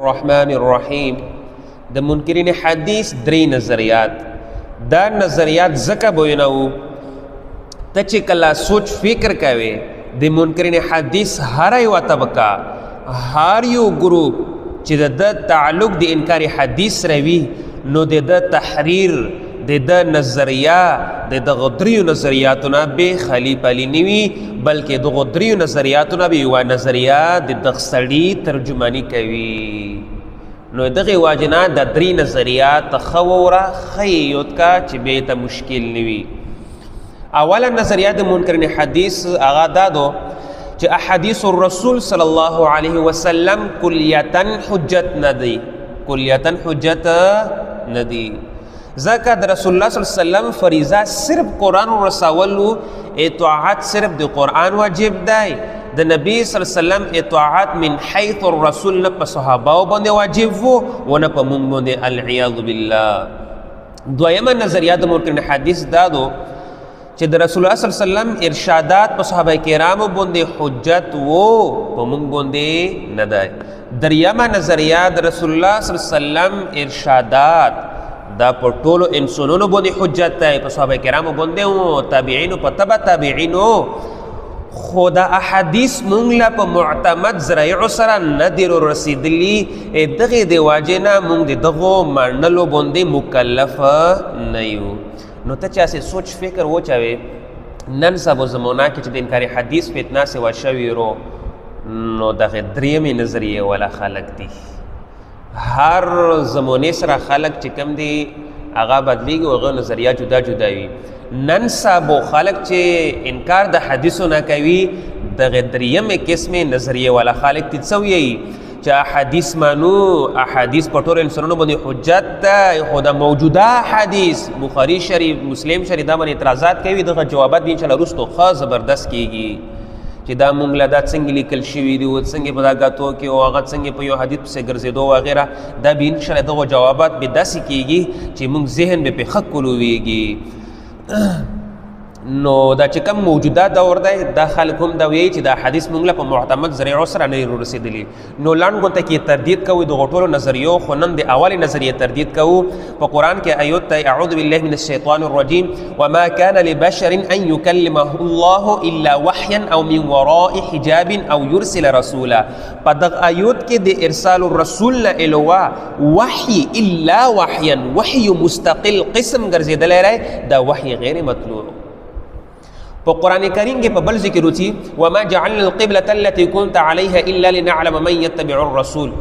الرحمن الرحیم. د منکرین حدیث درې نظریات. دا نظریات ځکه بیانوو ته چې کله سوچ فکر کوي د منکرین حدیث هر یوه طبقه، هر یو ګروپ چې د تعلق د انکار حدیث سره وي، نو د تحریر د نظریه د دغه دریو نظریاتونه به خالی پالی نه وي، بلکې دغه دریو نظریاتونه به یوه نظریه د دغه سړي ترجماني کوي. نو دغه واجه نه د درې نظریات ښه ووره، ښه یې یاد کا چې بیا ته مشکل نه وي. اوله نظریه د منکرین حدیث هغه دا دو چې احادیث الرسول صلی الله علیه وسلم کلیتا حجت نه دی، کلیتا حجت نه دی. ځکه د رسول الله صلی الله علیه وسلم فریضه صرف قرآن رسولو، اطاعت صرف د قرآن واجب دی. د نبی صلی الله علیه وسلم اطاعت من حیث الرسول نه په صحابه باندې واجب وو و نه په موږ باندې، العیاذ بالله. دویمه نظریه د منکرین حدیث دا دو چې د رسول الله صلی الله علیه وسلم ارشادات په صحابه کرامو باندې حجت وو، په موږ باندې نه دی. دریمه نظریه د رسول الله صلی الله علیه وسلم ارشادات دا په ټولو انسانونو باندې حجت دی، په صحابه کرامو باندې او تابعینو په تبع تابعینو، خو دا احادیث مونږ له په معتمد ذرایعو سره نه دي رسېدلي. دغې د واجې نه مونږ د دغو منلو باندې مکلف نه یو. نو ته چې هسې سوچ فکر وچوې نن سبا زمانه کې چې د انکار حدیث فتنه سوه شوي رو، نو دغې درېیمې نظریې والا خلک دي. هر زمانې سره خلک چې کم دي هغه بدلیږي او هغه نظریه جدا جدا وي. نن سبا خلک چې انکار د حدیثو نه کوي، دغې درېیمې قسمې نظریې والا خلک دي څه وایي چې احادیث مانو، احادیث په ټولو انسانونو باندې حجت ده، خو د موجوده حدیث بخاري شریف مسلم شریف دا باندې اعتراضات کوي. دغه جوابات به انشاءالله وروستو ښه زبردست کیږي چې دا مونږ له دا څنګه لیکل شوي دي او څنګه په دا ګاتو کې او هغه څنګه په یو حدیث پسې ګرځېدو وغیره. دا به انشاءالله دغه جوابات به داسې کیږي چې مونږ ذهن به پې ښه کلویږي. نو دا چې کوم موجوده دور دی دا خلک هم دا وایي چې دا حدیث موږ له په معتمد ذریعو سره نه رسېدلي. نو لنډ غونته کې تردید کوو دغو ټولو نظریو، خو نن د اولې نظریې تردید کوو. په قرآن کې آیات دی اعوذ بالله من الشیطان الرجیم وما كان لبشر ان يكلمه الله الا وحیا او من وراء حجاب او يرسل رسولا. په دغه آیات کې د ارسال الرسول نه علاوه وحی الا وحیا، وحی مستقل قسم ګرځېدلی دی، دا وحی غیر مطلوع. په قرآن کریم کې په بل ذکر وتی وما جعلنا القبلة التي كنت عليها الا لنعلم من يتبع الرسول.